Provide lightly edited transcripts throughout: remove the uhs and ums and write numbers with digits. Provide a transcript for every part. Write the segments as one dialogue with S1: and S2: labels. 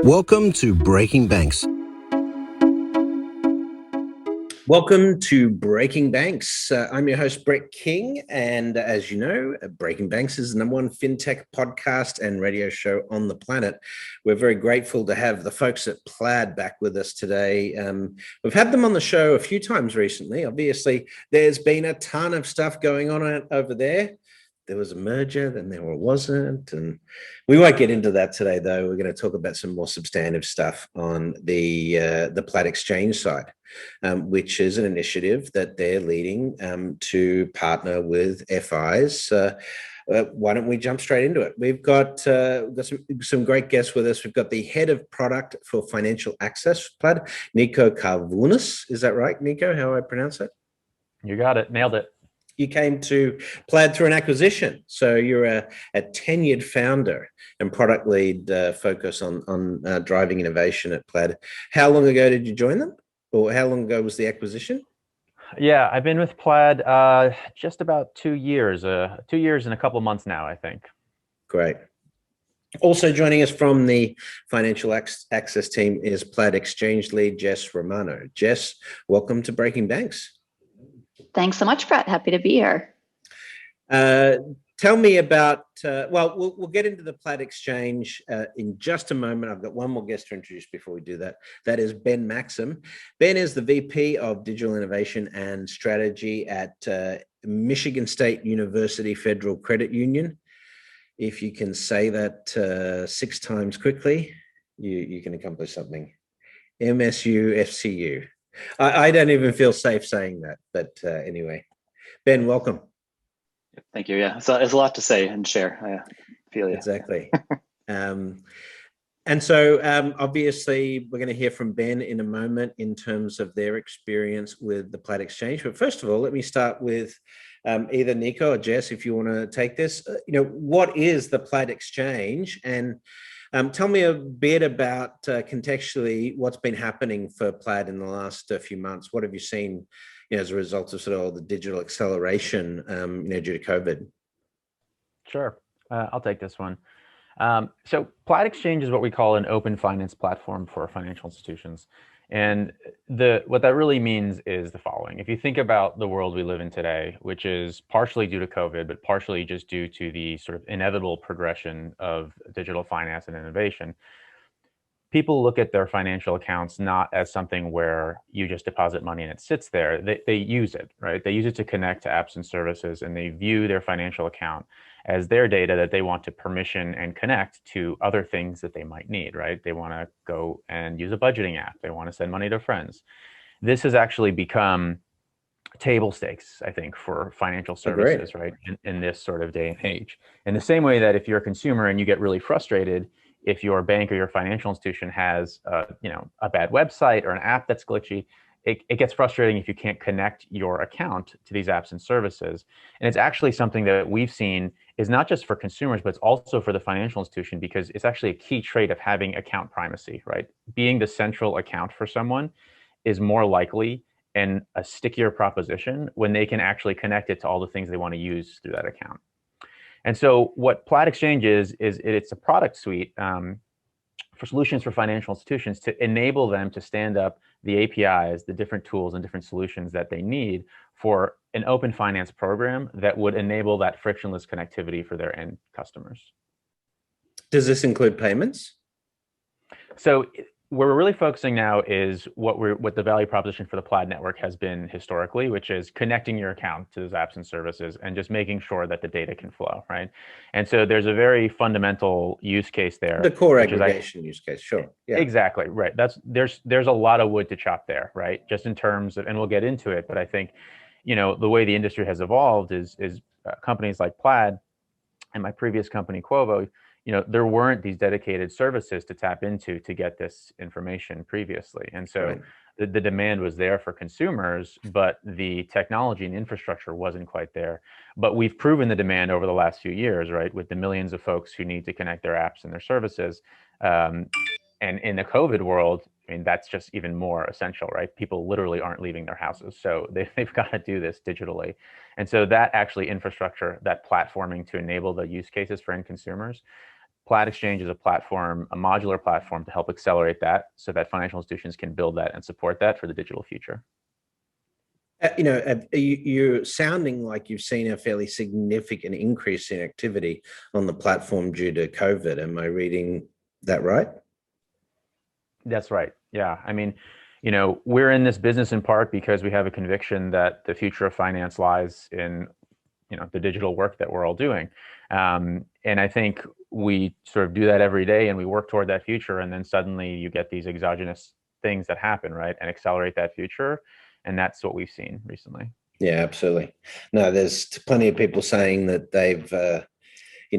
S1: Welcome to Breaking Banks. Welcome to Breaking Banks. I'm your host, Brett King. And as you know, Breaking Banks is the #1 Fintech podcast and radio show on the planet. We're very grateful to have the folks at Plaid back with us today. We've had them on the show a few times recently. Obviously, there's been a ton of stuff going on over there. There was a merger, then there wasn't. And we won't get into that today, though. We're going to talk about some more substantive stuff on the Plaid Exchange side, which is an initiative that they're leading to partner with FIs. Why don't we jump straight into it? We've got some great guests with us. We've got the head of product for financial access, Plaid, Niko Karvounis. Is that right, Niko? How I pronounce it?
S2: You got it. Nailed it.
S1: You came to Plaid through an acquisition. So you're a tenured founder and product lead focus on driving innovation at Plaid. How long ago did you join them? Or how long ago was the acquisition?
S2: Yeah, I've been with Plaid just about 2 years, 2 years and a couple of months now, I think.
S1: Great. Also joining us from the financial access team is Plaid Exchange Lead, Jess Romano. Jess, welcome to Breaking Banks.
S3: Thanks so much, Brett. Happy to be here.
S1: Tell me about, we'll get into the Plaid Exchange in just a moment. I've got one more guest to introduce before we do that. That is Ben Maxim. Ben is the VP of Digital Innovation and Strategy at Michigan State University Federal Credit Union. If you can say that 6 times quickly, you can accomplish something. MSFCU. I don't even feel safe saying that, but anyway. Ben, welcome.
S4: Thank you. Yeah, so there's a lot to say and share. I feel you.
S1: Exactly. And so obviously we're going to hear from Ben in a moment in terms of their experience with the Plaid Exchange. But first of all, let me start with either Niko or Jess, if you want to take this. What is the Plaid Exchange? And tell me a bit about contextually what's been happening for Plaid in the last few months. What have you seen as a result of sort of all the digital acceleration due to COVID?
S2: Sure. I'll take this one. So Plaid Exchange is what we call an open finance platform for financial institutions. And what that really means is the following. If you think about the world we live in today, which is partially due to COVID, but partially just due to the sort of inevitable progression of digital finance and innovation, people look at their financial accounts not as something where you just deposit money and it sits there. They use it, right? They use it to connect to apps and services, and they view their financial account as their data that they want to permission and connect to other things that they might need, right? They want to go and use a budgeting app. They want to send money to friends. This has actually become table stakes, I think, for financial services, right? In this sort of day and age. In the same way that if you're a consumer and you get really frustrated if your bank or your financial institution has a bad website or an app that's glitchy, it gets frustrating if you can't connect your account to these apps and services. And it's actually something that we've seen is not just for consumers, but it's also for the financial institution, because it's actually a key trait of having account primacy, right? Being the central account for someone is more likely and a stickier proposition when they can actually connect it to all the things they want to use through that account. And so what Plaid Exchange is it's a product suite for solutions for financial institutions to enable them to stand up the APIs, the different tools and different solutions that they need for an open finance program that would enable that frictionless connectivity for their end customers.
S1: Does this include payments?
S2: So where we're really focusing now is what the value proposition for the Plaid network has been historically, which is connecting your account to those apps and services and just making sure that the data can flow, right? And so there's a very fundamental use case there.
S1: The core aggregation use case, sure.
S2: Yeah. Exactly, right. There's a lot of wood to chop there, right? Just in terms of, and we'll get into it, but I think, the way the industry has evolved is companies like Plaid and my previous company, Quovo, there weren't these dedicated services to tap into to get this information previously. And so the demand was there for consumers, but the technology and infrastructure wasn't quite there. But we've proven the demand over the last few years, right? With the millions of folks who need to connect their apps and their services. And in the COVID world, I mean, that's just even more essential, right? People literally aren't leaving their houses. So they've got to do this digitally. And so that actually infrastructure, that platforming to enable the use cases for end consumers, Plaid Exchange is a platform, a modular platform to help accelerate that so that financial institutions can build that and support that for the digital future.
S1: You're sounding like you've seen a fairly significant increase in activity on the platform due to COVID. Am I reading that right?
S2: That's right. Yeah. I mean, we're in this business in part because we have a conviction that the future of finance lies in, the digital work that we're all doing. And I think we sort of do that every day and we work toward that future. And then suddenly you get these exogenous things that happen, right? And accelerate that future. And that's what we've seen recently.
S1: Yeah, absolutely. No, there's plenty of people saying that they've,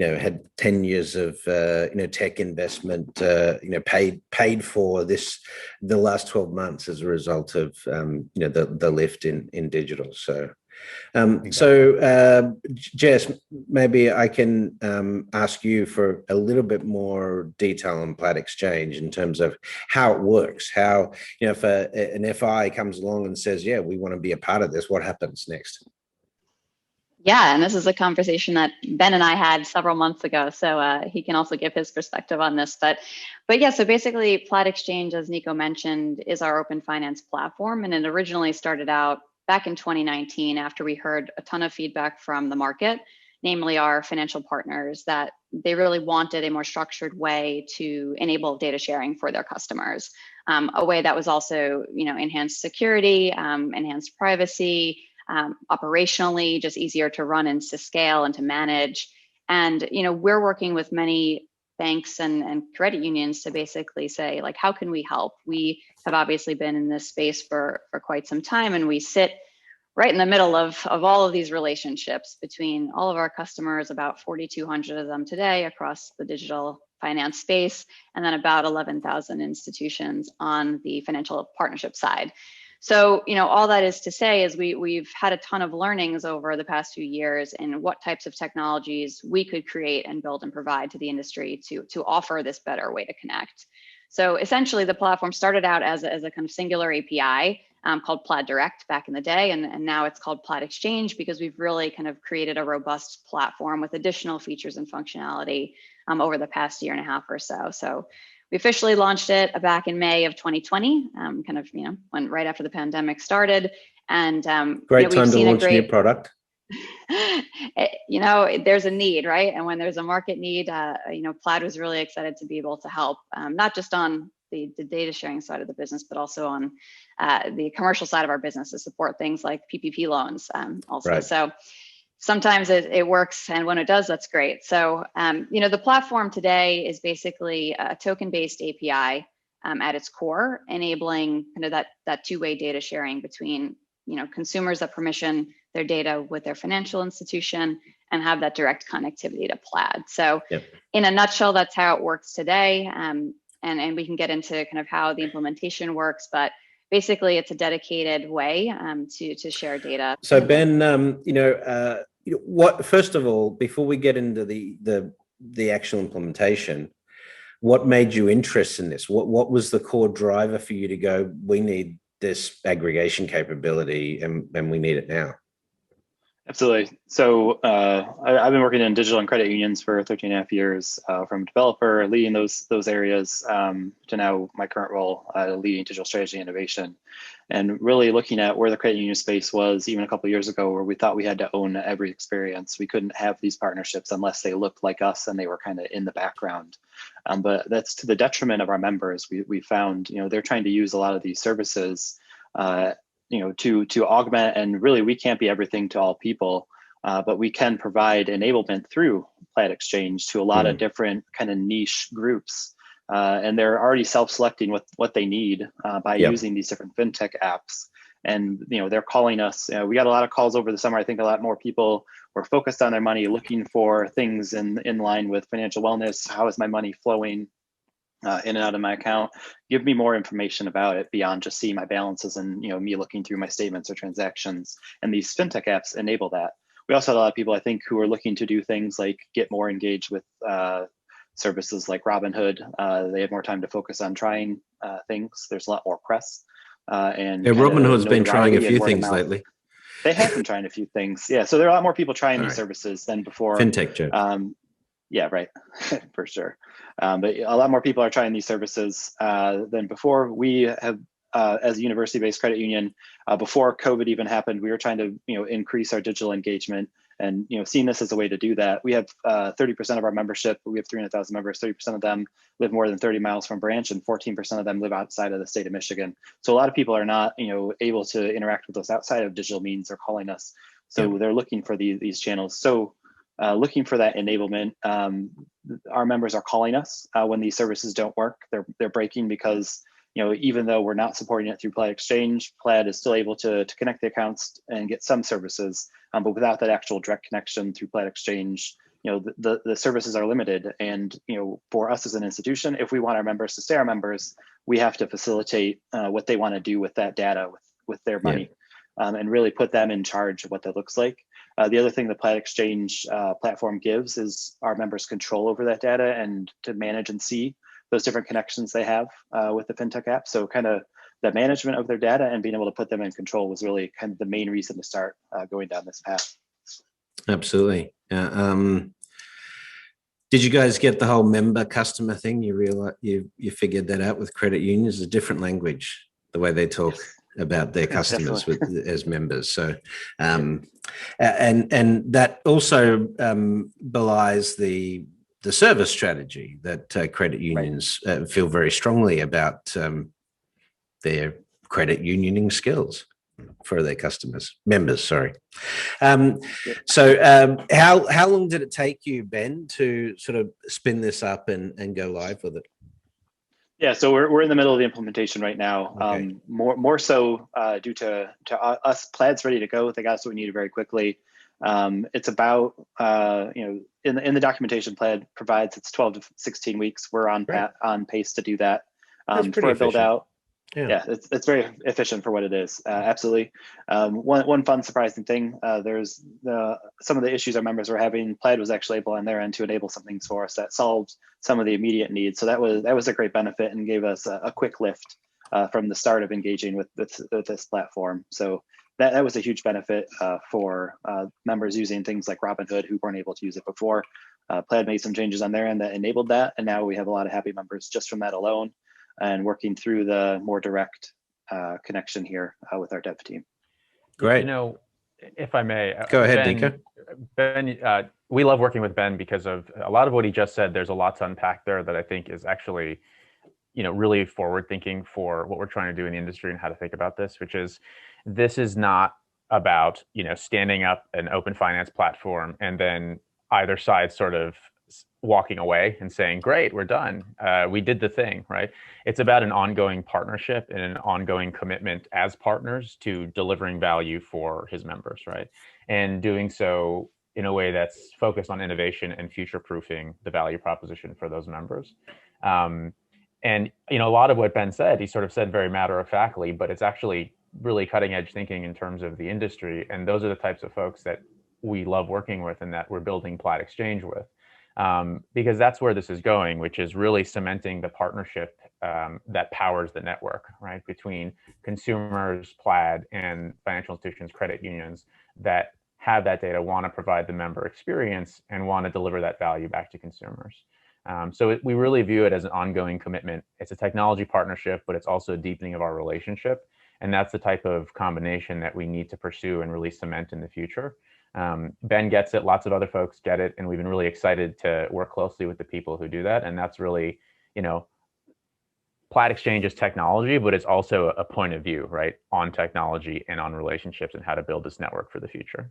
S1: had 10 years of, tech investment, paid for the last 12 months as a result of, the lift in digital. So, Jess, maybe I can ask you for a little bit more detail on Plaid Exchange in terms of how it works. How, if an FI comes along and says, "Yeah, we want to be a part of this," what happens next?
S3: Yeah, and this is a conversation that Ben and I had several months ago, so he can also give his perspective on this. But yeah, so basically, Plaid Exchange, as Niko mentioned, is our open finance platform, and it originally started out back in 2019 after we heard a ton of feedback from the market, namely our financial partners, that they really wanted a more structured way to enable data sharing for their customers, a way that was also, enhanced security, enhanced privacy. Operationally, just easier to run and to scale and to manage. And, we're working with many banks and credit unions to basically say, like, how can we help? We have obviously been in this space for quite some time, and we sit right in the middle of all of these relationships between all of our customers, about 4,200 of them today across the digital finance space, and then about 11,000 institutions on the financial partnership side. So, all that is to say is we've had a ton of learnings over the past few years in what types of technologies we could create and build and provide to the industry to offer this better way to connect. So essentially, the platform started out as a kind of singular API called Plaid Direct back in the day, and now it's called Plaid Exchange because we've really kind of created a robust platform with additional features and functionality over the past year and a half or so. So we officially launched it back in May of 2020, when right after the pandemic started. And
S1: great time to launch a new product.
S3: There's a need, right? And when there's a market need, Plaid was really excited to be able to help, not just on the data sharing side of the business, but also on the commercial side of our business to support things like PPP loans also. Right. So sometimes it works, and when it does, that's great. So, the platform today is basically a token-based API at its core, enabling kind of that two-way data sharing between, consumers that permission their data with their financial institution and have that direct connectivity to Plaid. So, in a nutshell, that's how it works today, and we can get into kind of how the implementation works, but basically, it's a dedicated way to share data.
S1: So Ben, what? First of all, before we get into the actual implementation, what made you interested in this? What was the core driver for you to go, we need this aggregation capability and we need it now?
S4: Absolutely. So I've been working in digital and credit unions for 13 and a half years, from a developer leading those areas to now my current role leading digital strategy innovation, and really looking at where the credit union space was even a couple of years ago, where we thought we had to own every experience. We couldn't have these partnerships unless they looked like us and they were kind of in the background. But that's to the detriment of our members. We found, they're trying to use a lot of these services to augment, and really we can't be everything to all people, but we can provide enablement through Plaid Exchange to a lot of different kind of niche groups. And they're already self-selecting what they need by using these different fintech apps. And they're calling us. We got a lot of calls over the summer. I think a lot more people were focused on their money, looking for things in line with financial wellness. How is my money flowing in and out of my account? Give me more information about it beyond just seeing my balances and me looking through my statements or transactions. And these fintech apps enable that. We also had a lot of people, I think, who are looking to do things like get more engaged with services like Robinhood. They have more time to focus on trying things. There's a lot more press. And
S1: Robinhood's been trying a few things lately.
S4: They have been trying a few things. Yeah. So there are a lot more people trying these services than before.
S1: Fintech joke.
S4: Yeah, right, for sure. But a lot more people are trying these services than before. We have, as a university-based credit union, before COVID even happened, we were trying to increase our digital engagement, and seeing this as a way to do that. We have 30% of our membership. We have 300,000 members. 30% of them live more than 30 miles from branch, and 14% of them live outside of the state of Michigan. So a lot of people are not able to interact with us outside of digital means or calling us. So they're looking for these channels. So looking for that enablement. Our members are calling us when these services don't work. They're breaking because even though we're not supporting it through Plaid Exchange, Plaid is still able to connect the accounts and get some services, but without that actual direct connection through Plaid Exchange, the services are limited. And for us as an institution, if we want our members to stay our members, we have to facilitate what they want to do with that data, with their money, and really put them in charge of what that looks like. The other thing the Plaid Exchange platform gives is our members control over that data and to manage and see those different connections they have with the FinTech app. So kind of the management of their data and being able to put them in control was really kind of the main reason to start going down this path.
S1: Absolutely. Did you guys get the whole member customer thing? You realize you figured that out with credit unions? A different language, the way they talk about their customers as members. So, and that also belies the service strategy that credit unions feel very strongly about their credit unioning skills for their members. Sorry. So how long did it take you, Ben, to sort of spin this up and go live with it?
S4: Yeah, so we're in the middle of the implementation right now. Okay. More so due to us. Plaid's ready to go. They got us what we needed very quickly. It's about in the documentation, Plaid provides it's 12 to 16 weeks. We're on pace to do that for a build out. Yeah, it's very efficient for what it is. Absolutely. One fun surprising thing, there's some of the issues our members were having. Plaid was actually able on their end to enable some things for us that solved some of the immediate needs. So that was a great benefit and gave us a quick lift from the start of engaging with this platform. So that was a huge benefit for members using things like Robinhood who weren't able to use it before. Plaid made some changes on their end that enabled that, and now we have a lot of happy members just from that alone, and working through the more direct connection here with our dev team.
S1: Great.
S2: If I may,
S1: go ahead, Niko.
S2: Ben, we love working with Ben because of a lot of what he just said. There's a lot to unpack there that I think is actually, really forward thinking for what we're trying to do in the industry and how to think about this, which is, this is not about, standing up an open finance platform and then either side sort of walking away and saying, great, we're done. We did the thing, right? It's about an ongoing partnership and an ongoing commitment as partners to delivering value for his members, right? And doing so in a way that's focused on innovation and future-proofing the value proposition for those members. And a lot of what Ben said, he sort of said very matter-of-factly, but it's actually really cutting-edge thinking in terms of the industry. And those are the types of folks that we love working with and that we're building Plaid Exchange with. Because that's where this is going, which is really cementing the partnership that powers the network, right, between consumers, Plaid, and financial institutions, credit unions that have that data, want to provide the member experience, and want to deliver that value back to consumers. So we really view it as an ongoing commitment. It's a technology partnership, but it's also a deepening of our relationship. And that's the type of combination that we need to pursue and really cement in the future. Ben gets it, lots of other folks get it, and we've been really excited to work closely with the people who do that. And that's really, Plaid Exchange is technology, but it's also a point of view, right, on technology and on relationships and how to build this network for the future.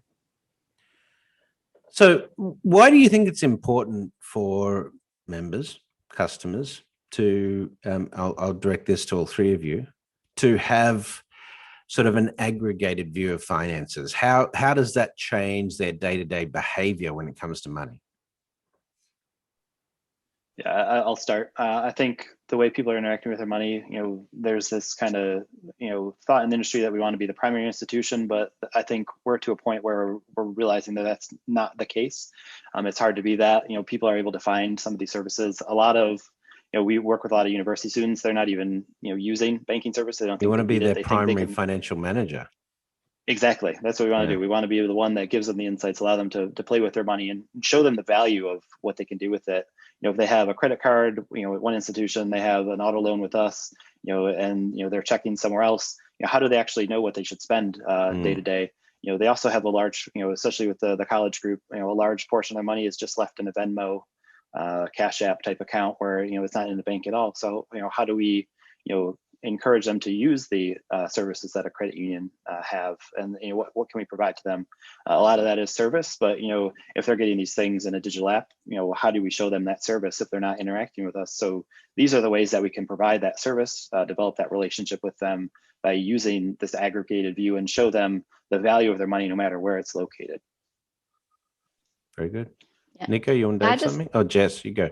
S1: So why do you think it's important for members, customers to, I'll direct this to all three of you, to have sort of an aggregated view of finances? How does that change their day-to-day behavior when it comes to money?
S4: Yeah, I'll start. I think the way people are interacting with their money, there's this kind of, thought in the industry that we want to be the primary institution, but I think we're to a point where we're realizing that that's not the case. It's hard to be that. People are able to find some of these services. A lot of, we work with a lot of university students. They're not even, using banking services. They don't.
S1: You want to be their primary financial manager.
S4: Exactly. That's what we want to do. We want to be the one that gives them the insights, allow them to play with their money and show them the value of what they can do with it. If they have a credit card, at one institution, they have an auto loan with us, and they're checking somewhere else. How do they actually know what they should spend day to day? They also have a large, especially with the college group, a large portion of their money is just left in a Venmo, Cash App type account where it's not in the bank at all. So how do we encourage them to use the services that a credit union have, and what can we provide to them? A lot of that is service, but if they're getting these things in a digital app, how do we show them that service if they're not interacting with us? So these are the ways that we can provide that service, develop that relationship with them by using this aggregated view and show them the value of their money no matter where it's located.
S1: Very good.
S3: Yeah.
S1: Niko, you want to add something? Oh, Jess, you go.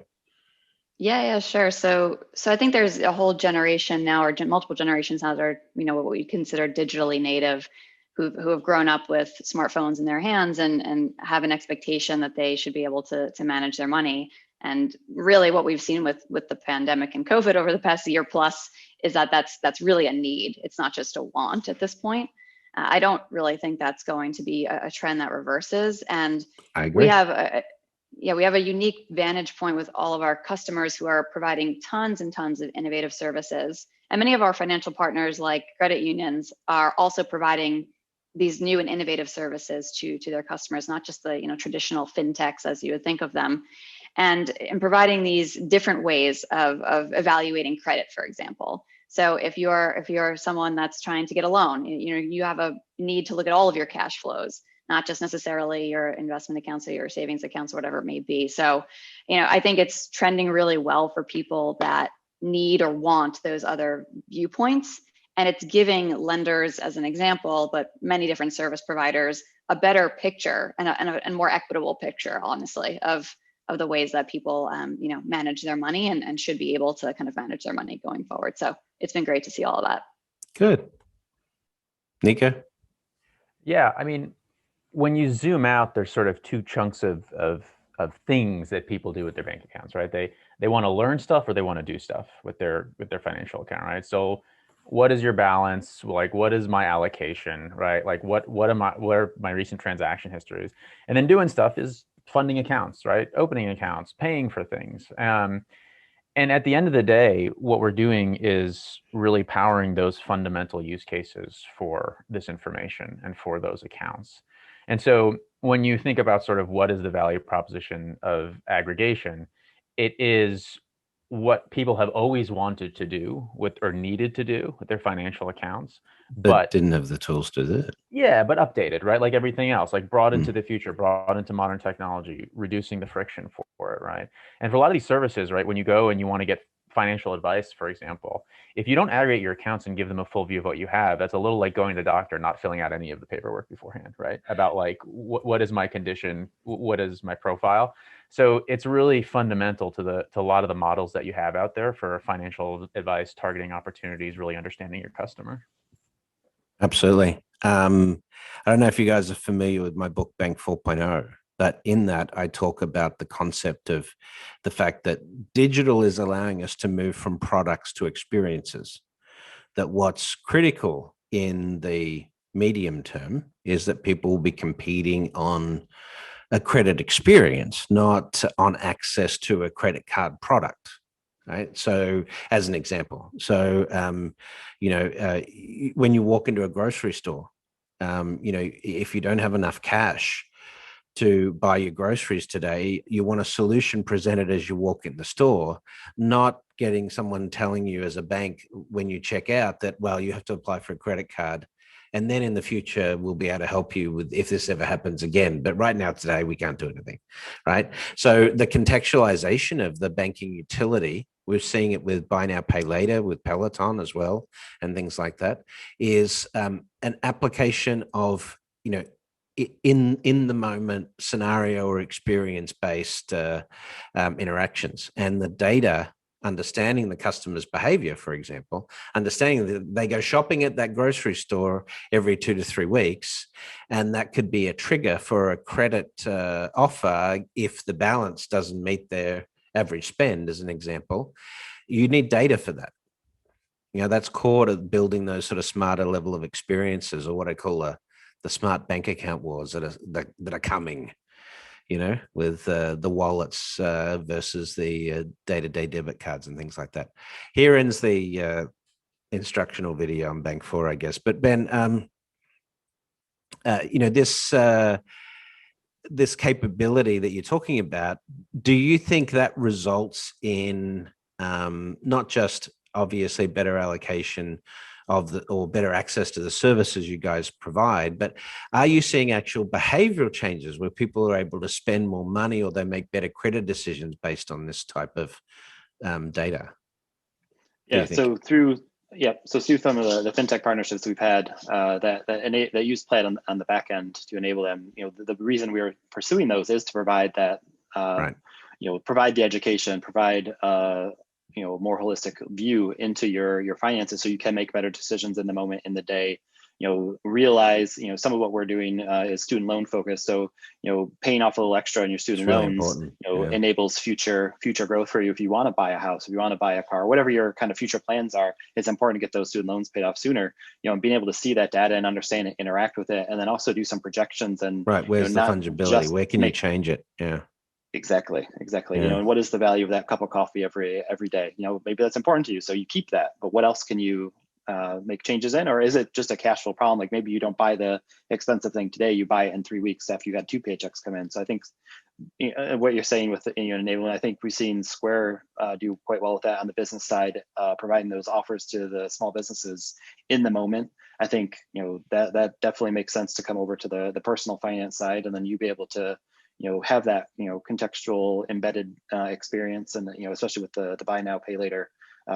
S3: Yeah, sure. So I think there's a whole generation now, or multiple generations now that are, what we consider digitally native, who have grown up with smartphones in their hands and have an expectation that they should be able to manage their money. And really what we've seen with the pandemic and COVID over the past year plus is that that's really a need. It's not just a want at this point. I don't really think that's going to be a trend that reverses. And
S1: I agree.
S3: We have a unique vantage point with all of our customers who are providing tons and tons of innovative services. And many of our financial partners, like credit unions, are also providing these new and innovative services to their customers, not just the traditional fintechs as you would think of them, and in providing these different ways of evaluating credit, for example. So if you're someone that's trying to get a loan, you have a need to look at all of your cash flows, not just necessarily your investment accounts or your savings accounts or whatever it may be. So, I think it's trending really well for people that need or want those other viewpoints. And it's giving lenders, as an example, but many different service providers, a better picture and a more equitable picture, honestly, of the ways that people, manage their money and should be able to kind of manage their money going forward. So it's been great to see all of that.
S1: Good. Niko?
S2: Yeah, I mean, when you zoom out, there's sort of two chunks of things that people do with their bank accounts, right? They want to learn stuff or they want to do stuff with their financial account, right? So what is your balance? Like, what is my allocation, right? Like what are my recent transaction histories? And then doing stuff is funding accounts, right? Opening accounts, paying for things. And at the end of the day, what we're doing is really powering those fundamental use cases for this information and for those accounts. And so when you think about sort of what is the value proposition of aggregation, it is what people have always wanted to do or needed to do with their financial accounts, but
S1: didn't have the tools to do it.
S2: Yeah, but updated, right? Like everything else, like brought into the future, brought into modern technology, reducing the friction for it, right? And for a lot of these services, right, when you go and you want to get financial advice, for example, if you don't aggregate your accounts and give them a full view of what you have, that's a little like going to the doctor, not filling out any of the paperwork beforehand, right? About like, what is my condition? What is my profile? So it's really fundamental to a lot of the models that you have out there for financial advice, targeting opportunities, really understanding your customer.
S1: Absolutely. I don't know if you guys are familiar with my book, Bank 4.0, but in that I talk about the concept of the fact that digital is allowing us to move from products to experiences. That what's critical in the medium term is that people will be competing on a credit experience, not on access to a credit card product. Right. So as an example, when you walk into a grocery store, if you don't have enough cash to buy your groceries today, you want a solution presented as you walk in the store, not getting someone telling you as a bank when you check out that, well, you have to apply for a credit card. And then in the future, we'll be able to help you with if this ever happens again. But right now, today, we can't do anything, right? So the contextualization of the banking utility, we're seeing it with buy now, pay later, with Peloton as well, and things like that, is an application of, in the moment scenario or experience-based interactions. And the data, understanding the customer's behavior, for example, understanding that they go shopping at that grocery store every 2 to 3 weeks, and that could be a trigger for a credit offer if the balance doesn't meet their average spend, as an example. You need data for that. That's core to building those sort of smarter level of experiences, or what I call a smart bank account wars that are coming. With the wallets versus the day-to-day debit cards and things like that. Here ends the instructional video on Bank 4, I guess. But Ben, this capability that you're talking about, do you think that results in not just obviously better allocation or better access to the services you guys provide, but are you seeing actual behavioral changes where people are able to spend more money or they make better credit decisions based on this type of data?
S4: Yeah, so through some of the fintech partnerships we've had that use Plaid on the back end to enable them, the reason we are pursuing those is to provide that,
S1: right.
S4: Provide the education, provide more holistic view into your finances, so you can make better decisions in the moment, in the day. Realize some of what we're doing is student loan focused. So paying off a little extra on your student loans enables future growth for you. If you want to buy a house, if you want to buy a car, whatever your kind of future plans are, it's important to get those student loans paid off sooner. And being able to see that data and understand it, interact with it, and then also do some projections and
S1: right. Where's the fungibility? Where can you change it? Yeah.
S4: Exactly.
S1: Yeah.
S4: And what is the value of that cup of coffee every day? Maybe that's important to you, so you keep that. But what else can you make changes in? Or is it just a cash flow problem? Like maybe you don't buy the expensive thing today, you buy it in 3 weeks after you got 2 paychecks come in. So I think what you're saying with enabling, I think we've seen Square do quite well with that on the business side, providing those offers to the small businesses in the moment. I think that definitely makes sense to come over to the personal finance side, and then you be able to have that contextual embedded experience, and especially with the buy now pay later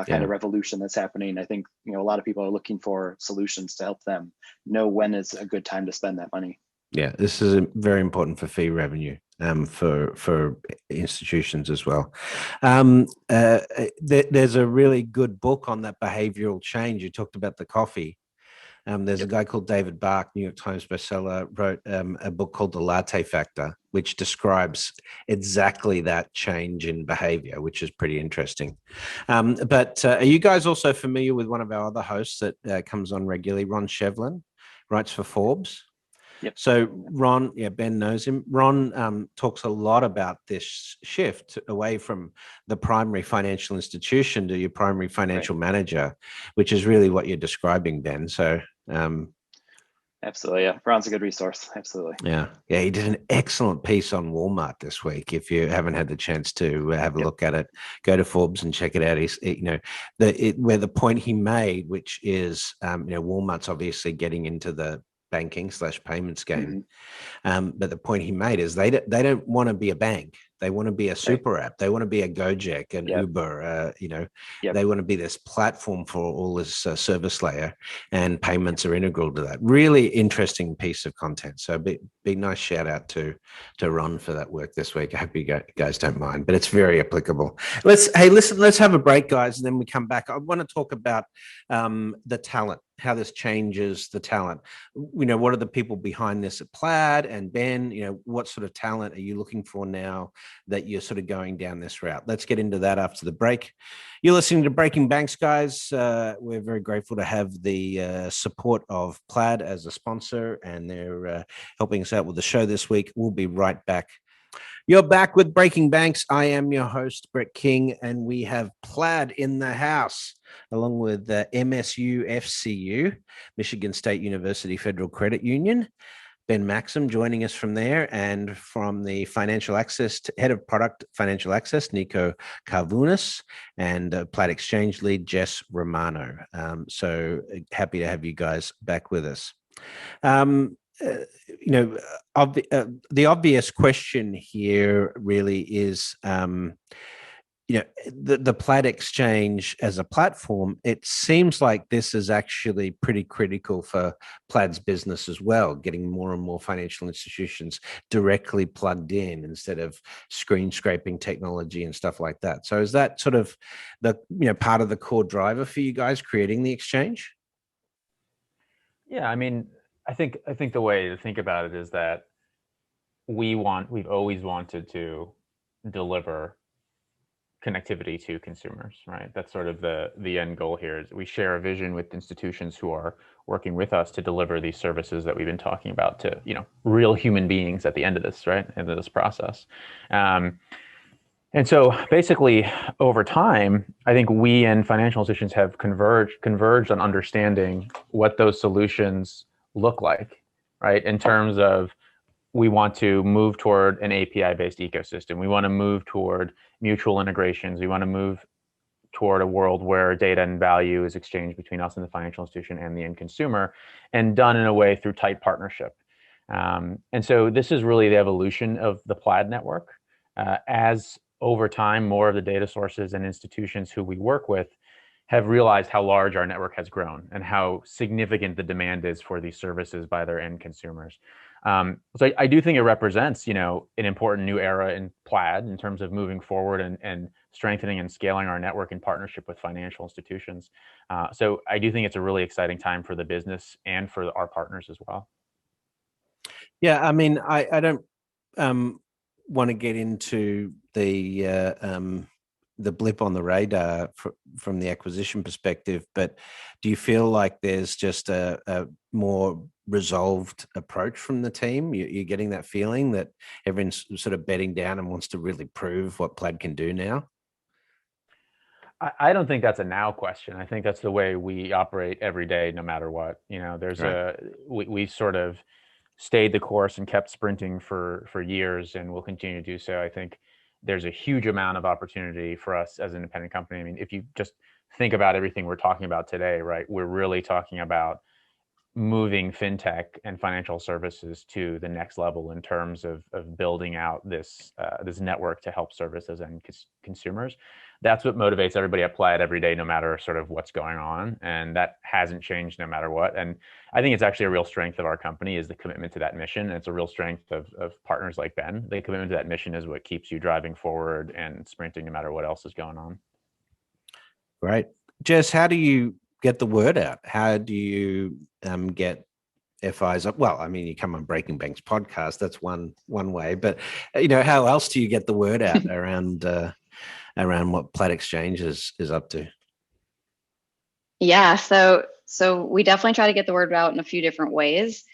S4: kind of revolution that's happening. I think a lot of people are looking for solutions to help them know when is a good time to spend that money.
S1: Yeah, this is very important for fee revenue for institutions as well. There's a really good book on that behavioral change. You talked about the coffee. There's a guy called David Bark, New York Times bestseller, wrote a book called The Latte Factor, which describes exactly that change in behavior, which is pretty interesting. But are you guys also familiar with one of our other hosts that comes on regularly, Ron Shevlin, writes for Forbes?
S4: Yep.
S1: So Ron, Ben knows him. Ron talks a lot about this shift away from the primary financial institution to your primary financial manager, which is really what you're describing, Ben. So
S4: absolutely, yeah. Ron's a good resource. Absolutely.
S1: Yeah. He did an excellent piece on Walmart this week. If you haven't had the chance to have a look at it, go to Forbes and check it out. Where the point he made, which is, Walmart's obviously getting into the banking/payments game. But the point he made is they don't want to be a bank. They want to be a super app. They want to be a Gojek, an Uber. They want to be this platform for all this service layer, and payments are integral to that. Really interesting piece of content. So big nice shout out to Ron for that work this week. I hope you guys don't mind, but it's very applicable. Let's have a break, guys, and then we come back. I want to talk about the talent, how this changes the talent. What are the people behind this at Plaid? And Ben, what sort of talent are you looking for now that you're sort of going down this route? Let's get into that after the break. You're listening to Breaking Banks, guys. We're very grateful to have the support of Plaid as a sponsor, and they're helping us out with the show this week. We'll be right back. You're back with Breaking Banks. I am your host, Brett King, and we have Plaid in the house, along with MSFCU, Michigan State University Federal Credit Union. Ben Maxim joining us from there, and from the Financial Access, Head of Product Financial Access, Niko Karvounis, and Plaid Exchange Lead, Jess Romano. So happy to have you guys back with us. The obvious question here really is, the Plaid Exchange as a platform. It seems like this is actually pretty critical for Plaid's business as well, getting more and more financial institutions directly plugged in instead of screen scraping technology and stuff like that. So is that sort of the part of the core driver for you guys creating the exchange?
S2: Yeah, I mean, I think the way to think about it is that we've always wanted to deliver connectivity to consumers, right? That's sort of the end goal here. Is we share a vision with institutions who are working with us to deliver these services that we've been talking about to, real human beings at the end of this, right? End of this process. And so basically over time, I think we and financial institutions have converged on understanding what those solutions look like, right? In terms of, we want to move toward an API-based ecosystem. We want to move toward mutual integrations. We want to move toward a world where data and value is exchanged between us and the financial institution and the end consumer, and done in a way through tight partnership. And so this is really the evolution of the Plaid network. As over time, more of the data sources and institutions who we work with have realized how large our network has grown and how significant the demand is for these services by their end consumers. So I do think it represents, an important new era in Plaid in terms of moving forward and strengthening and scaling our network in partnership with financial institutions. So I do think it's a really exciting time for the business and for our partners as well.
S1: Yeah, I mean, I don't want to get into the blip on the radar from the acquisition perspective, but do you feel like there's just a more resolved approach from the team? You're getting that feeling that everyone's sort of bedding down and wants to really prove what Plaid can do now?
S2: I don't think that's a now question. I think that's the way we operate every day, no matter what. There's
S1: Right.
S2: we sort of stayed the course and kept sprinting for years, and will continue to do so. I think there's a huge amount of opportunity for us as an independent company. I mean, if you just think about everything we're talking about today, right? We're really talking about moving fintech and financial services to the next level in terms of building out this network to help service those end consumers. That's what motivates everybody at Plaid every day, no matter sort of what's going on, and that hasn't changed no matter what. And I think it's actually a real strength of our company is the commitment to that mission. And it's a real strength of partners like Ben. The commitment to that mission is what keeps you driving forward and sprinting no matter what else is going on.
S1: Right. Jess, how do you get the word out? How do you get FIs up? Well, I mean, you come on Breaking Banks podcast. That's one way, but how else do you get the word out around what Plaid Exchange is up to?
S3: Yeah, so we definitely try to get the word out in a few different ways.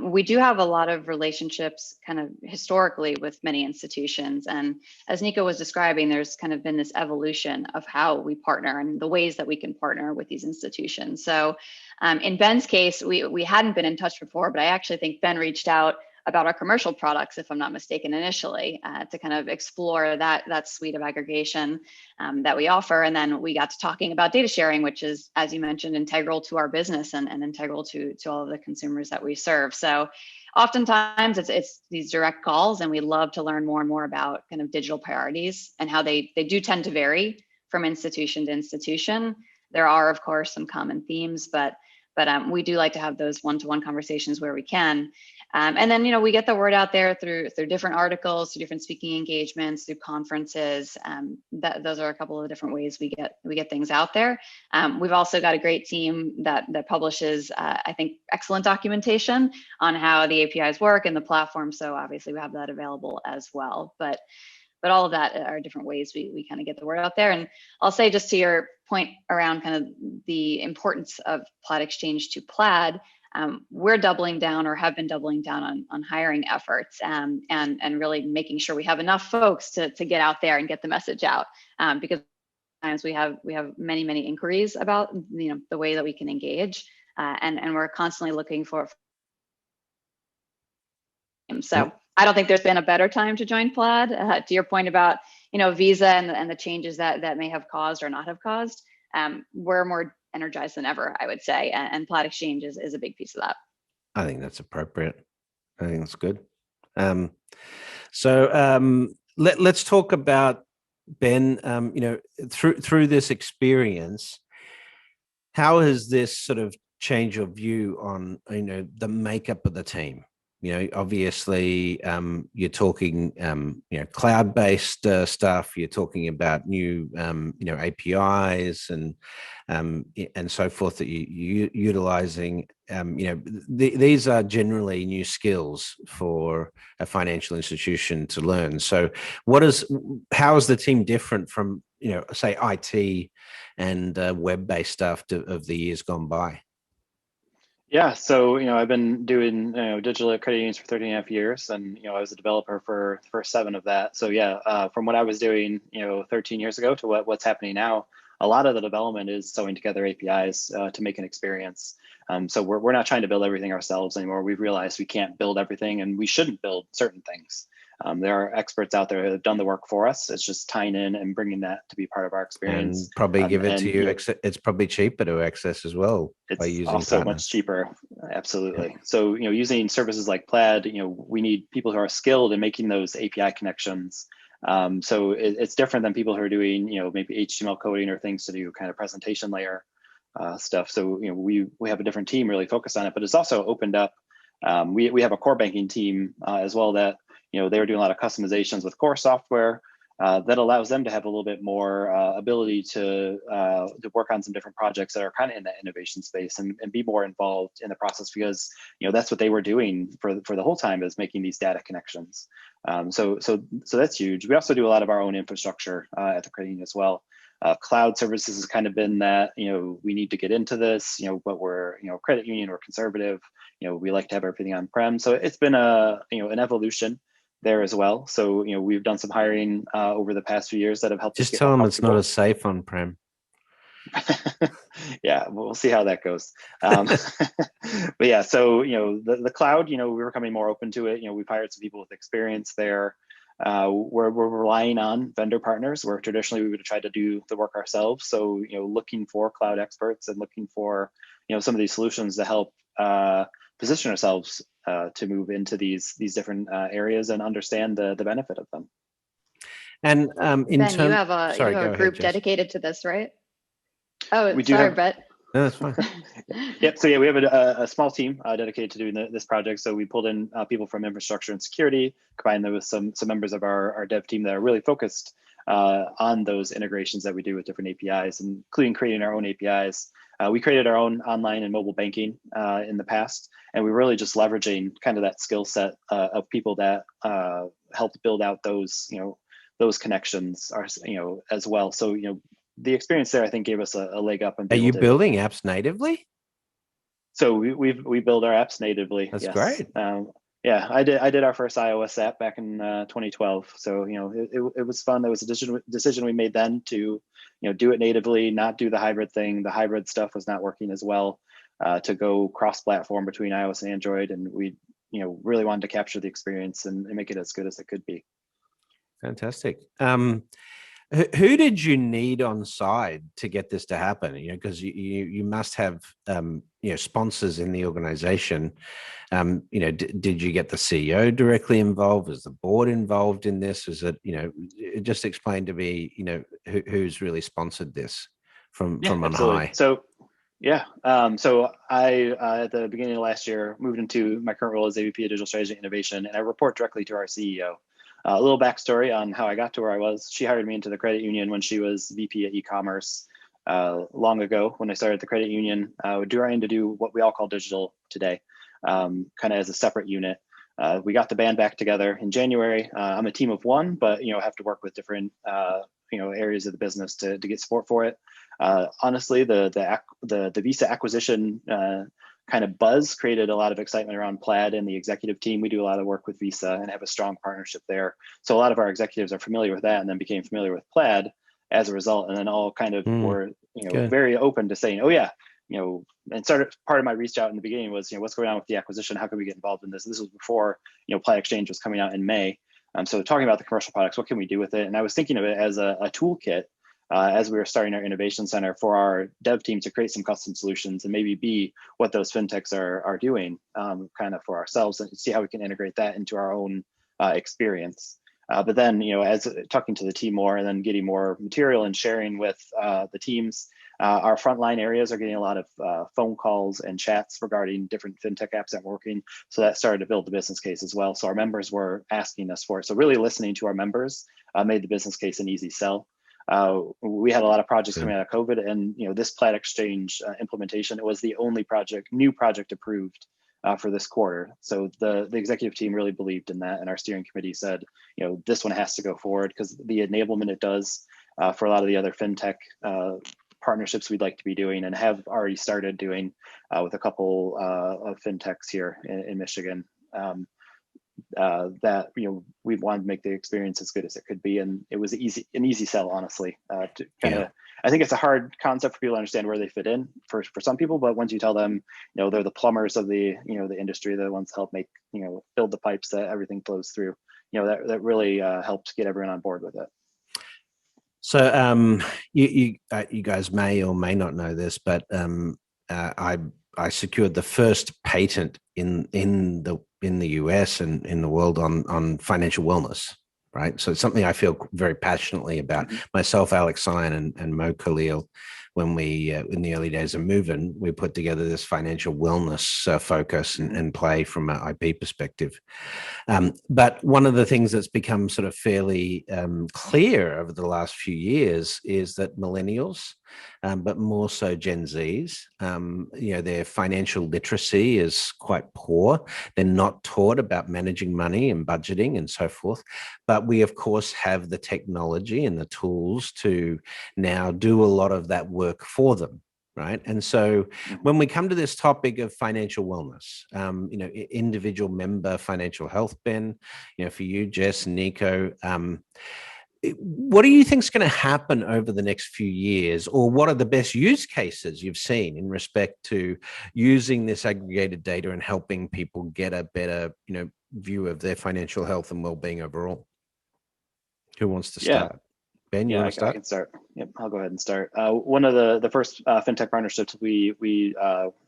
S3: We do have a lot of relationships kind of historically with many institutions. And as Niko was describing, there's kind of been this evolution of how we partner and the ways that we can partner with these institutions. So in Ben's case, we hadn't been in touch before, but I actually think Ben reached out about our commercial products, if I'm not mistaken, initially to kind of explore that suite of aggregation that we offer. And then we got to talking about data sharing, which is, as you mentioned, integral to our business and integral to all of the consumers that we serve. So oftentimes it's these direct calls, and we love to learn more and more about kind of digital priorities and how they do tend to vary from institution to institution. There are, of course, some common themes, but we do like to have those one-to-one conversations where we can. And then, we get the word out there through different articles, through different speaking engagements, through conferences. Those are a couple of different ways we get things out there. We've also got a great team that publishes, I think, excellent documentation on how the APIs work and the platform. So obviously we have that available as well. But all of that are different ways we kind of get the word out there. And I'll say, just to your point around kind of the importance of Plaid Exchange to Plaid, we're doubling down, or have been doubling down on hiring efforts and really making sure we have enough folks to get out there and get the message out, because sometimes we have many inquiries about the way that we can engage, and we're constantly looking for. So I don't think there's been a better time to join Plaid. To your point about Visa and the changes that may have caused or not have caused, we're more energized than ever, I would say, and Plaid Exchange is a big piece of that.
S1: I think that's appropriate. I think that's good. So let's talk about, Ben. Through this experience, how has this sort of changed your view on the makeup of the team? Obviously, you're talking, cloud-based stuff. You're talking about new, APIs and so forth that you utilizing. These are generally new skills for a financial institution to learn. So, how is the team different from, say, IT and web-based stuff of the years gone by?
S4: Yeah, so I've been doing digital credit unions for 13 and a half years, and I was a developer for the first 7 of that. So yeah, from what I was doing 13 years ago to what's happening now, a lot of the development is sewing together APIs to make an experience. So we're not trying to build everything ourselves anymore. We've realized we can't build everything, and we shouldn't build certain things. There are experts out there who have done the work for us. It's just tying in and bringing that to be part of our experience.
S1: And probably give it to you. It's probably cheaper to access as well.
S4: It's also much cheaper. Absolutely. Yeah. So, using services like Plaid, we need people who are skilled in making those API connections. So it's different than people who are doing, maybe HTML coding or things to do kind of presentation layer stuff. So, we have a different team really focused on it, but it's also opened up. We have a core banking team as well that, they were doing a lot of customizations with core software that allows them to have a little bit more ability to work on some different projects that are kind of in that innovation space and be more involved in the process, because that's what they were doing for the whole time, is making these data connections. So that's huge. We also do a lot of our own infrastructure at the credit union as well. Cloud services has kind of been that, we need to get into this, but we're, credit union, we're conservative, we like to have everything on-prem. So it's been an evolution there as well. So, we've done some hiring over the past few years that have helped.
S1: Just tell them it's not as safe on-prem.
S4: Yeah, we'll see how that goes. But yeah, so, the cloud, we're becoming more open to it. We've hired some people with experience there. We're relying on vendor partners, where traditionally we would have tried to do the work ourselves. So, looking for cloud experts and looking for, some of these solutions to help position ourselves to move into these different areas and understand the benefit of them.
S1: And
S3: Ben, you have a group dedicated to this, right? Oh, Brett.
S1: No, that's fine.
S4: Yep. So yeah, we have a small team dedicated to doing this project. So we pulled in people from infrastructure and security, combined them with some members of our dev team that are really focused on those integrations that we do with different APIs, including creating our own APIs. We created our own online and mobile banking in the past, and we're really just leveraging kind of that skill set of people that helped build out those connections as well. So the experience there, I think, gave us a leg up.
S1: Are you building apps natively?
S4: So we build our apps natively.
S1: That's great.
S4: Yeah, I did our first iOS app back in 2012. So it was fun. That was a decision we made then to do it natively, not do the hybrid thing. The hybrid stuff was not working as well. To go cross-platform between iOS and Android, and we really wanted to capture the experience and make it as good as it could be.
S1: Fantastic. Who did you need on side to get this to happen? Because you must have sponsors in the organization. Did you get the CEO directly involved? Was the board involved in this? Was it just explain to me who's really sponsored this from on high?
S4: So yeah, so I at the beginning of last year moved into my current role as AVP of Digital Strategy and Innovation, and I report directly to our CEO. A little backstory on how I got to where I was. She hired me into the credit union when she was VP at e-commerce long ago. When I started the credit union, trying to do what we all call digital today, kind of as a separate unit. We got the band back together in January. I'm a team of one, but have to work with different areas of the business to get support for it. Honestly, the Visa acquisition kind of buzz created a lot of excitement around Plaid and the executive team. We do a lot of work with Visa and have a strong partnership there. So a lot of our executives are familiar with that, and then became familiar with Plaid as a result. And then all kind of were, very open to saying, oh yeah, and started, part of my reach out in the beginning was, what's going on with the acquisition? How can we get involved in this? This was before, Plaid Exchange was coming out in May. So talking about the commercial products, what can we do with it? And I was thinking of it as a toolkit as we were starting our innovation center for our dev team to create some custom solutions and maybe be what those fintechs are doing kind of for ourselves, and see how we can integrate that into our own experience. But then, as talking to the team more and then getting more material and sharing with the teams, our frontline areas are getting a lot of phone calls and chats regarding different fintech apps that were working. So that started to build the business case as well. So our members were asking us for it. So really listening to our members made the business case an easy sell. We had a lot of projects coming out of COVID, and this Plaid Exchange implementation, it was the only new project approved for this quarter. So the executive team really believed in that, and our steering committee said, this one has to go forward because the enablement it does for a lot of the other fintech partnerships we'd like to be doing and have already started doing with a couple of fintechs here in Michigan. That we wanted to make the experience as good as it could be, and it was an easy sell, honestly. To kind of, I think it's a hard concept for people to understand where they fit in for some people, but once you tell them, they're the plumbers of the the industry, they're the ones to help make build the pipes that everything flows through. That really helped get everyone on board with it.
S1: So you guys may or may not know this, but I secured the first patent in the US and in the world on financial wellness, right? So it's something I feel very passionately about. Myself, Alex Sion, and Mo Khalil, when we in the early days of Movin', we put together this financial wellness focus and play from an IP perspective. But one of the things that's become sort of fairly clear over the last few years is that millennials, but more so Gen Zs, their financial literacy is quite poor. They're not taught about managing money and budgeting and so forth. But we, of course, have the technology and the tools to now do a lot of that work for them. Right. And so when we come to this topic of financial wellness, individual member financial health, Ben, for you, Jess and Niko, what do you think is going to happen over the next few years, or what are the best use cases you've seen in respect to using this aggregated data and helping people get a better, view of their financial health and well-being overall? Who wants to start? Ben, you want to start?
S4: I can start. Yep, I'll go ahead and start. One of the first fintech partnerships we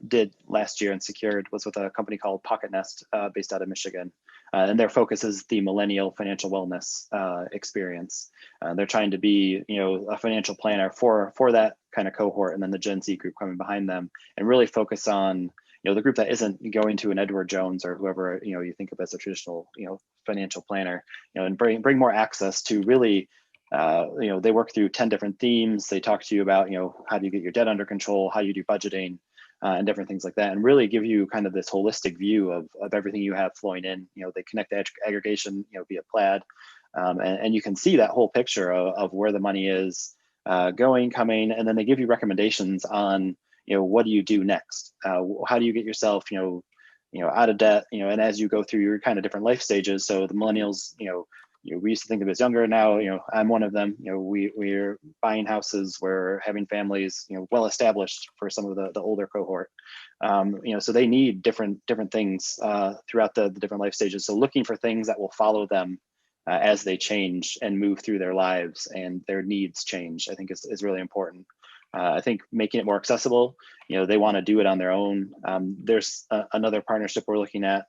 S4: did last year and secured was with a company called Pocket Nest, based out of Michigan, and their focus is the millennial financial wellness experience. They're trying to be, a financial planner for that kind of cohort, and then the Gen Z group coming behind them, and really focus on the group that isn't going to an Edward Jones or whoever you think of as a traditional financial planner, and bring more access to really. They work through 10 different themes. They talk to you about, how do you get your debt under control, how you do budgeting, and different things like that, and really give you kind of this holistic view of everything you have flowing in. They connect the aggregation, via Plaid, and you can see that whole picture of where the money is going, coming, and then they give you recommendations on, what do you do next? How do you get yourself, out of debt, and as you go through your kind of different life stages. So the millennials, we used to think of as younger. Now, I'm one of them. We're buying houses, we're having families, well established for some of the older cohort. So they need different things throughout the different life stages. So looking for things that will follow them as they change and move through their lives and their needs change, I think is really important. I think making it more accessible, they want to do it on their own. There's another partnership we're looking at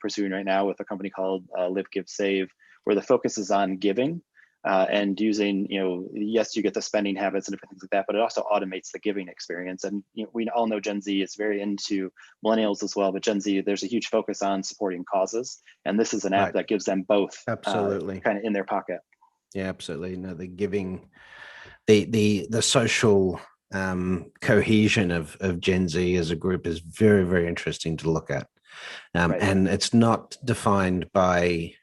S4: pursuing right now with a company called Live, Give, Save, where the focus is on giving and using, yes, you get the spending habits and different things like that, but it also automates the giving experience. And we all know Gen Z is very into millennials as well, but Gen Z, there's a huge focus on supporting causes. And this is an app that gives them both
S1: absolutely
S4: kind of in their pocket.
S1: Yeah, absolutely. No, the giving, the social cohesion of Gen Z as a group is very, very interesting to look at. And it's not defined by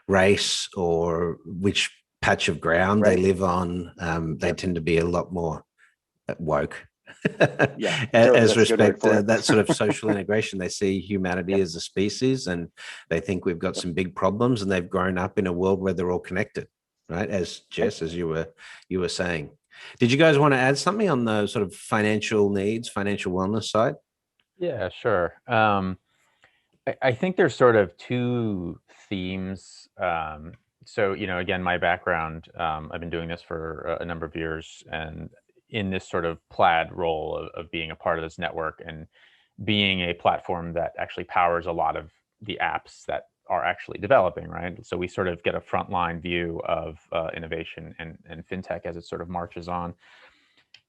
S1: race or which patch of ground they live on. They tend to be a lot more woke. As respect that sort of social integration. They see humanity as a species, and they think we've got some big problems, and they've grown up in a world where they're all connected, right? As Jess, as you were saying. Did you guys want to add something on the sort of financial needs, financial wellness side?
S2: Yeah, sure. I think there's sort of two themes. So, again, my background, I've been doing this for a number of years, and in this sort of Plaid role of being a part of this network and being a platform that actually powers a lot of the apps that are actually developing, right? So we sort of get a frontline view of innovation and fintech as it sort of marches on.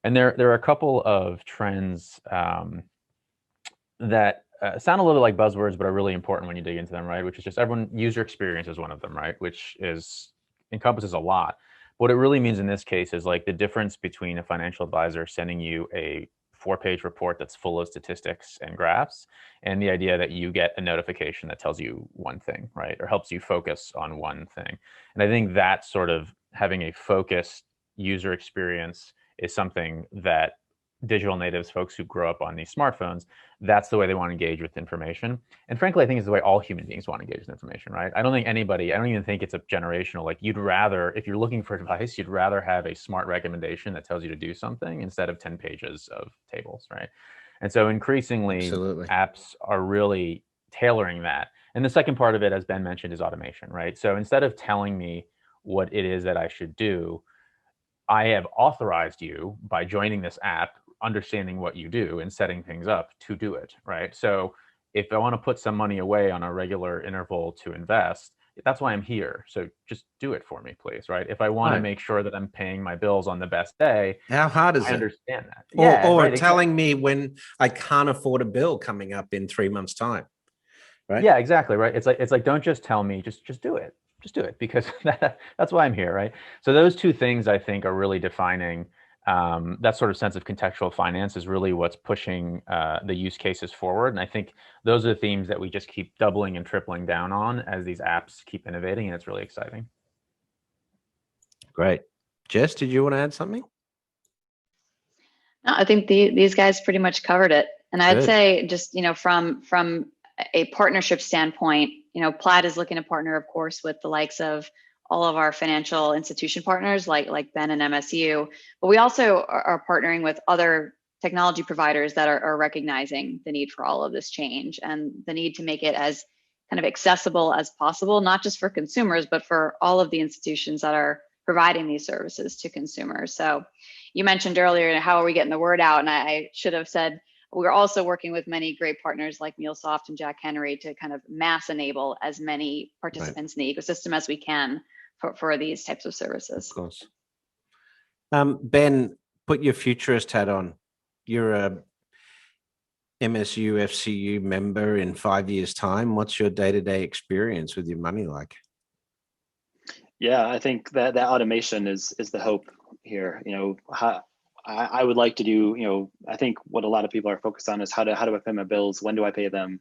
S2: And there are a couple of trends that sound a little like buzzwords, but are really important when you dig into them, right? Which is just user experience is one of them, right? Which encompasses a lot. What it really means in this case is like the difference between a financial advisor sending you a 4-page report that's full of statistics and graphs, and the idea that you get a notification that tells you one thing, right? Or helps you focus on one thing. And I think that sort of having a focused user experience is something that digital natives, folks who grow up on these smartphones, that's the way they want to engage with information. And frankly, I think it's the way all human beings want to engage with information, right? I don't even think it's a generational, like you'd rather, if you're looking for advice, you'd rather have a smart recommendation that tells you to do something instead of 10 pages of tables, right? And so increasingly,
S1: Absolutely,
S2: apps are really tailoring that. And the second part of it, as Ben mentioned, is automation, right? So instead of telling me what it is that I should do, I have authorized you by joining this app, understanding what you do and setting things up to do it, right? So if I want to put some money away on a regular interval to invest, that's why I'm here. So just do it for me, please, right? If I want to make sure that I'm paying my bills on the best day,
S1: how hard is
S2: I
S1: it?
S2: understand that.
S1: Or
S2: Right,
S1: telling me when I can't afford a bill coming up in 3 months' time, right?
S2: Yeah, exactly, right. It's like don't just tell me, just do it. Just do it, because that's why I'm here, right? So those two things I think are really defining that sort of sense of contextual finance is really what's pushing the use cases forward. And I think those are the themes that we just keep doubling and tripling down on as these apps keep innovating, and it's really exciting.
S1: Great. Jess, did you want to add something?
S3: No, I think these guys pretty much covered it. And I'd say just, from a partnership standpoint, Plaid is looking to partner, of course, with the likes of all of our financial institution partners like Ben and MSU, but we also are partnering with other technology providers that are recognizing the need for all of this change and the need to make it as kind of accessible as possible, not just for consumers, but for all of the institutions that are providing these services to consumers. So you mentioned earlier, how are we getting the word out? And I should have said, we're also working with many great partners like MuleSoft and Jack Henry to kind of mass enable as many participants in the ecosystem as we can for these types of services.
S1: Of course. Ben, put your futurist hat on. You're a MSFCU member in 5 years' time. What's your day-to-day experience with your money like?
S4: Yeah, I think that automation is the hope here. I would like to do, I think what a lot of people are focused on is how do I pay my bills? When do I pay them?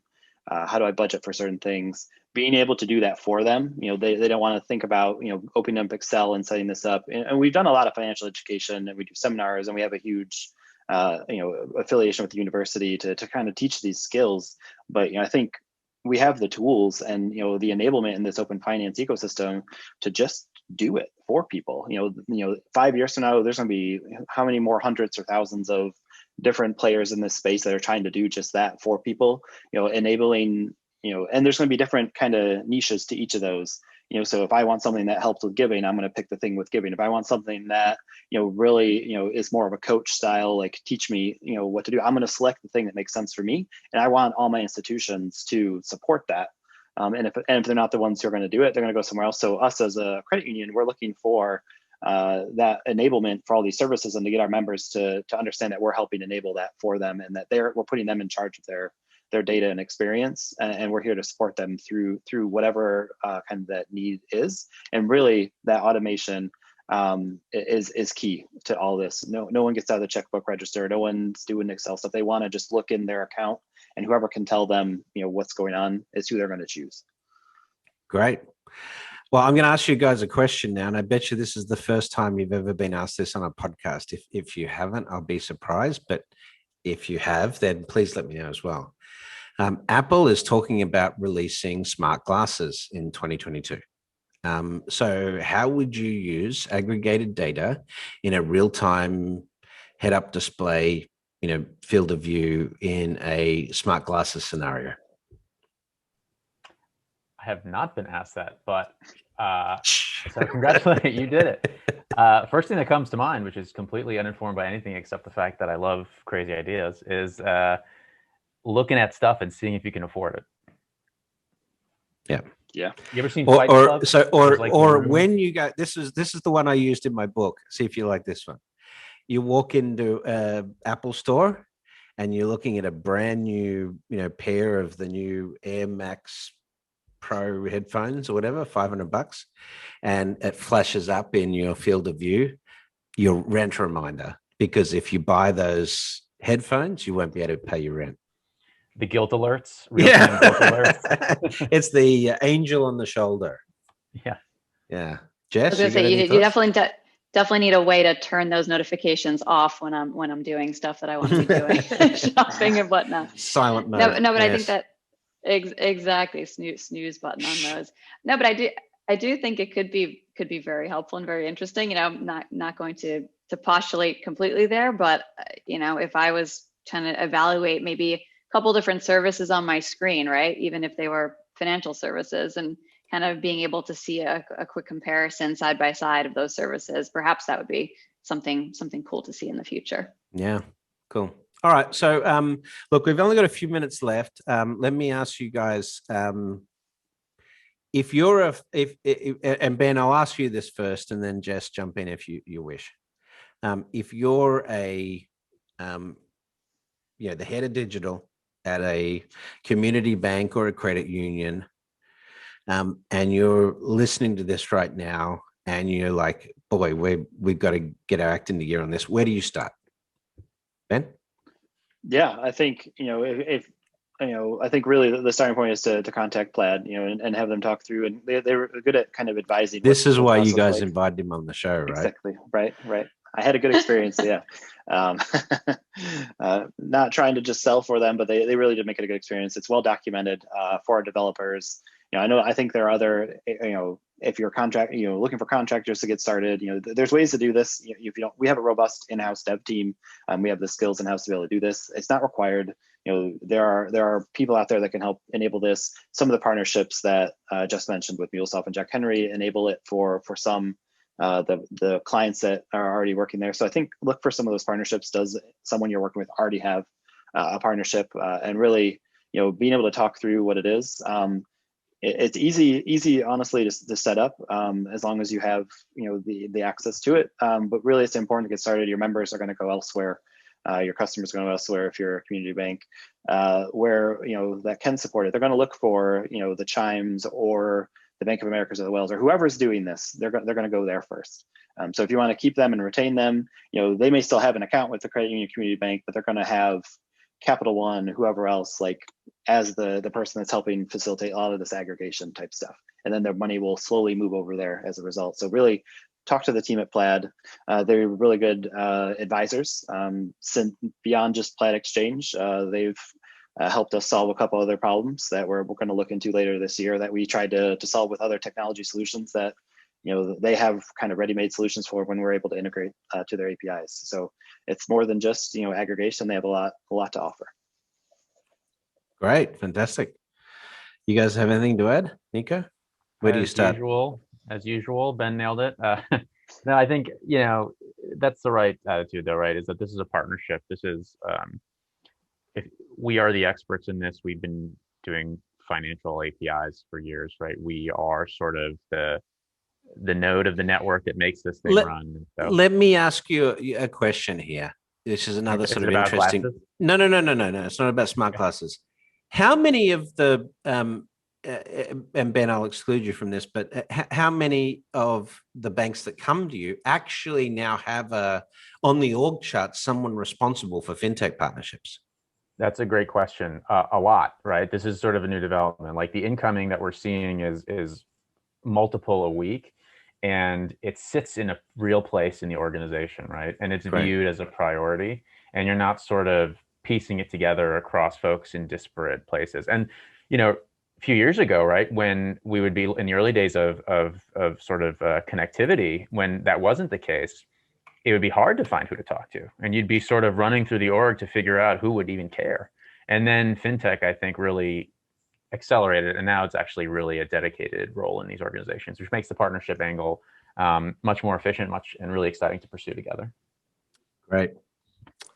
S4: How do I budget for certain things? Being able to do that for them, they don't want to think about, opening up Excel and setting this up. And we've done a lot of financial education, and we do seminars, and we have a huge, affiliation with the university to kind of teach these skills. But, I think we have the tools and, the enablement in this open finance ecosystem to just do it for people. 5 years from now, there's going to be how many more hundreds or thousands of different players in this space that are trying to do just that for people, enabling, and there's going to be different kind of niches to each of those. So if I want something that helps with giving, I'm going to pick the thing with giving. If I want something that, really, is more of a coach style, like teach me, what to do, I'm going to select the thing that makes sense for me. And I want all my institutions to support that. And if they're not the ones who are going to do it, they're going to go somewhere else. So us as a credit union, we're looking for that enablement for all these services, and to get our members to understand that we're helping enable that for them, and that we're putting them in charge of their data and experience, and we're here to support them through whatever kind of that need is. And really, that automation is key to all this. No one gets out of the checkbook register. No one's doing Excel stuff. They want to just look in their account, and whoever can tell them, what's going on is who they're going to choose.
S1: Great. Well, I'm going to ask you guys a question now, and I bet you this is the first time you've ever been asked this on a podcast. If you haven't, I'll be surprised. But if you have, then please let me know as well. Apple is talking about releasing smart glasses in 2022. So how would you use aggregated data in a real-time head-up display, field of view in a smart glasses scenario?
S2: I have not been asked that, but so congratulations, you did it. First thing that comes to mind, which is completely uninformed by anything except the fact that I love crazy ideas, is looking at stuff and seeing if you can afford it.
S1: Yeah.
S4: Yeah.
S2: You ever seen Fight Club?
S1: Or when you go, this is the one I used in my book. See if you like this one. You walk into Apple store and you're looking at a brand new, pair of the new Air Max Pro headphones or whatever, $500, and it flashes up in your field of view, your rent reminder. Because if you buy those headphones, you won't be able to pay your rent.
S2: The guilt alerts, real-time guilt
S1: alerts. It's the angel on the shoulder.
S2: Yeah.
S1: Jess,
S3: I was gonna say you definitely need a way to turn those notifications off when I'm doing stuff that I want to be doing, shopping and whatnot.
S1: Silent mode.
S3: No, but yes. I think that exactly snooze button on those. No, but I do think it could be very helpful and very interesting. I'm not going to postulate completely there, but if I was trying to evaluate maybe a couple different services on my screen, right, even if they were financial services, and kind of being able to see a quick comparison side by side of those services, perhaps that would be something cool to see in the future.
S1: Yeah, cool. All right, so look, we've only got a few minutes left. Let me ask you guys, if you're and Ben, I'll ask you this first, and then Jess, jump in if you wish. If you're the head of digital at a community bank or a credit union, and you're listening to this right now, and you're like, boy, we've got to get our act into gear on this. Where do you start, Ben?
S4: Yeah, I think, I think really the starting point is to contact Plaid, and have them talk through, and they're good at kind of advising.
S1: This is why you guys invited him on the show, right?
S4: Exactly. Right. I had a good experience. Yeah. Not trying to just sell for them, but they really did make it a good experience. It's well documented for our developers. I think there are other, if you're looking for contractors to get started, there's ways to do this. If you don't, we have a robust in-house dev team. We have the skills in-house to be able to do this. It's not required. There are people out there that can help enable this. Some of the partnerships that Jess mentioned with MuleSoft and Jack Henry enable it for some the clients that are already working there. So I think look for some of those partnerships. Does someone you're working with already have a partnership, and really, being able to talk through what it is. It's easy, honestly, to set up, as long as you have, the access to it. But really, it's important to get started. Your members are going to go elsewhere. Your customers are going to go elsewhere if you're a community bank, where that can support it. They're going to look for the Chimes or the Bank of Americas or the Wells or whoever's doing this. They're going to go there first. So if you want to keep them and retain them, they may still have an account with the credit union community bank, but they're going to have Capital One, whoever else, as the person that's helping facilitate a lot of this aggregation type stuff. And then their money will slowly move over there as a result. So really talk to the team at Plaid. They're really good advisors. Beyond just Plaid Exchange, they've helped us solve a couple other problems that we're going to look into later this year that we tried to solve with other technology solutions that they have kind of ready-made solutions for when we're able to integrate to their APIs. So it's more than just aggregation. They have a lot to offer. Great, fantastic. You guys have anything to add, Niko? Where do you start?
S2: As usual, Ben nailed it. No, I think that's the right attitude, though, right? Is that this is a partnership. This is if we are the experts in this. We've been doing financial APIs for years, right? We are sort of the node of the network that makes this thing run. So,
S1: let me ask you a question here. This is another sort of interesting.
S2: Glasses?
S1: No. It's not about smart glasses. How many of the and Ben, I'll exclude you from this, but how many of the banks that come to you actually now have on the org chart someone responsible for fintech partnerships?
S2: That's a great question. A lot, right? This is sort of a new development. Like the incoming that we're seeing is multiple a week, and it sits in a real place in the organization, right? And it's viewed as a priority, and you're not sort of piecing it together across folks in disparate places. And a few years ago, right, when we would be in the early days of sort of connectivity, when that wasn't the case, it would be hard to find who to talk to, and you'd be sort of running through the org to figure out who would even care. And then fintech, I think, really accelerated, and now it's actually really a dedicated role in these organizations, which makes the partnership angle much more efficient, and really exciting to pursue together.
S1: Great.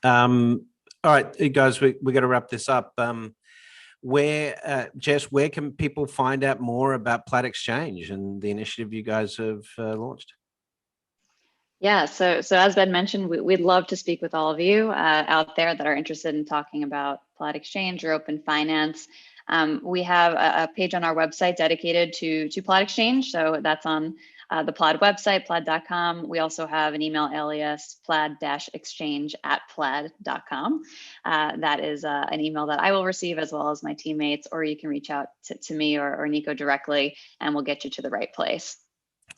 S1: All right, guys, we got to wrap this up. Jess, where can people find out more about Plaid Exchange and the initiative you guys have launched?
S3: Yeah, so as Ben mentioned, we'd love to speak with all of you out there that are interested in talking about Plaid Exchange or open finance. We have a page on our website dedicated to Plaid Exchange, so that's on the Plaid website, plaid.com. We also have an email alias, plaid-exchange@plaid.com. That is an email that I will receive as well as my teammates, or you can reach out to me or Niko directly, and we'll get you to the right place.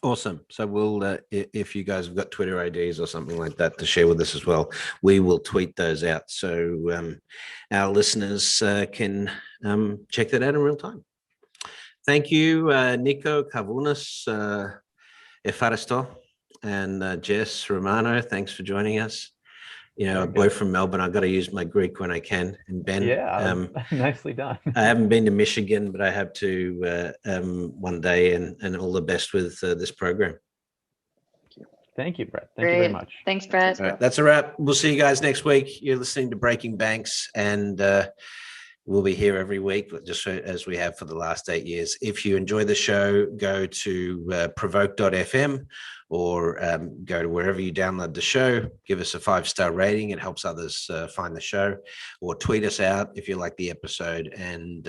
S1: Awesome. So we'll, if you guys have got Twitter IDs or something like that to share with us as well, we will tweet those out so our listeners can check that out in real time. Thank you, Niko Karvounis, Efaristo, and Jess Romano. Thanks for joining us. Both from Melbourne. I've got to use my Greek when I can. And Ben,
S2: nicely done.
S1: I haven't been to Michigan, but I have to one day. And all the best with this program.
S2: Thank you, Brett. Thank you very much.
S3: Thanks, Brett.
S1: All right, that's a wrap. We'll see you guys next week. You're listening to Breaking Banks, and we'll be here every week, just as we have for the last 8 years. If you enjoy the show, go to provoke.fm or go to wherever you download the show. Give us a 5-star rating. It helps others find the show, or tweet us out if you like the episode, and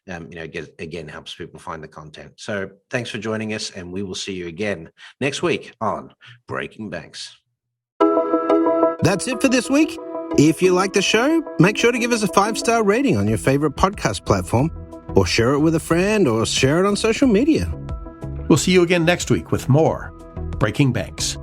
S1: again helps people find the content. So thanks for joining us, and we will see you again next week on Breaking Banks. That's it for this week. If you like the show, make sure to give us a 5-star rating on your favorite podcast platform, or share it with a friend, or share it on social media.
S5: We'll see you again next week with more Breaking Banks.